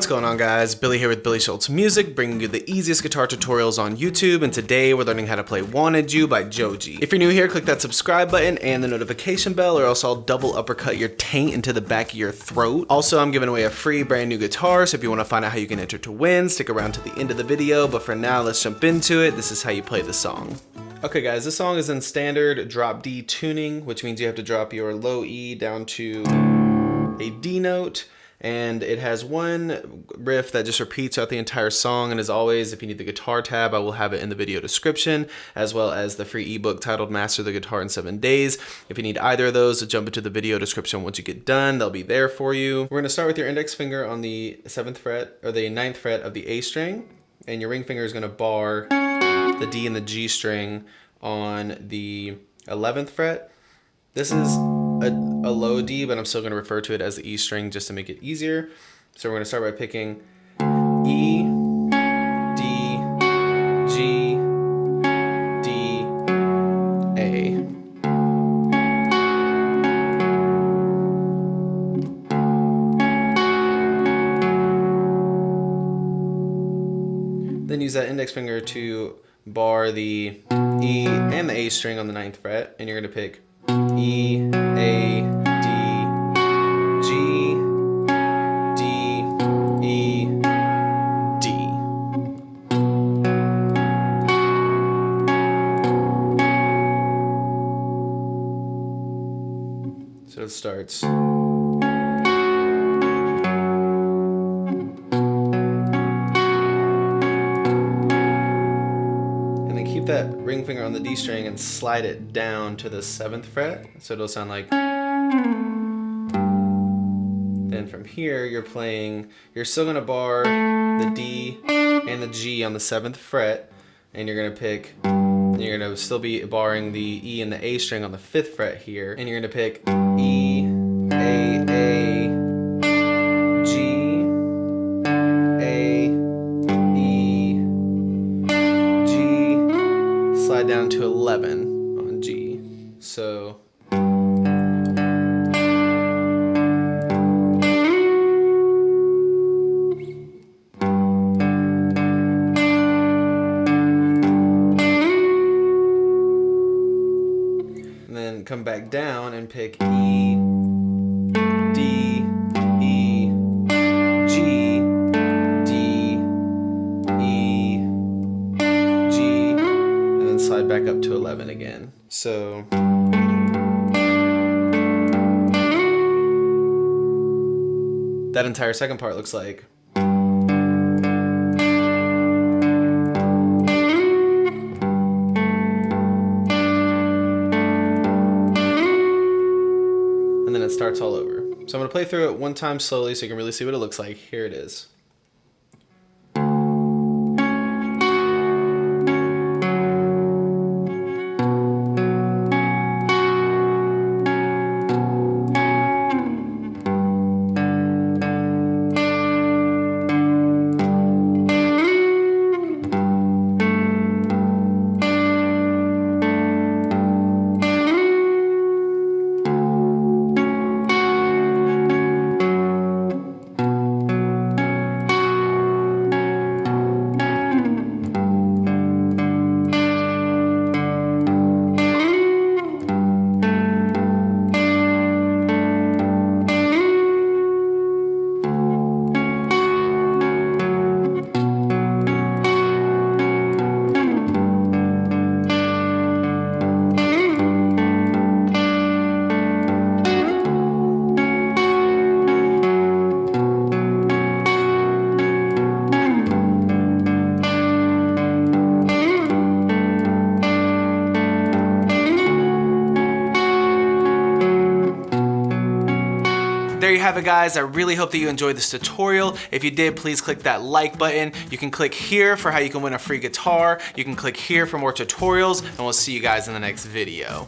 What's going on, guys? Billy here with Billy Schultz Music, bringing you the easiest guitar tutorials on YouTube, and today we're learning how to play Wanted You by Joji. If you're new here, click that subscribe button and the notification bell, or else I'll double uppercut your taint into the back of your throat. Also, I'm giving away a free brand new guitar, so if you want to find out how you can enter to win, stick around to the end of the video, but for now, let's jump into it. This is how you play the song. Okay guys, this song is in standard drop D tuning, which means you have to drop your low E down to a D note. And it has one riff that just repeats throughout the entire song. And as always, if you need the guitar tab, I will have it in the video description, as well as the free ebook titled Master the Guitar in 7 Days. If you need either of those, jump into the video description once you get done. They'll be there for you. We're gonna start with your index finger on the 7th fret, or the 9th fret of the A string. And your ring finger is gonna bar the D and the G string on the 11th fret. This is a low D, but I'm still going to refer to it as the E string just to make it easier. So we're going to start by picking E, D, G, D, A. Then use that index finger to bar the E and the A string on the 9th fret, and you're going to pick E, A, D, G, D, E, D. So it starts. Keep that ring finger on the D string and slide it down to the 7th fret, so it'll sound like. Then from here, you're still gonna bar the D and the G on the 7th fret, and you're gonna still be barring the E and the A string on the 5th fret here, and you're gonna pick E, A, G, A, slide down to 11 on G. So and then come back down and pick E, D, E, G, D, E, G, slide back up to 11 again. So that entire second part looks like. And then it starts all over. So I'm going to play through it one time slowly so you can really see what it looks like. Here it is. There you have it, guys. I really hope that you enjoyed this tutorial. If you did, please click that like button. You can click here for how you can win a free guitar. You can click here for more tutorials, and we'll see you guys in the next video.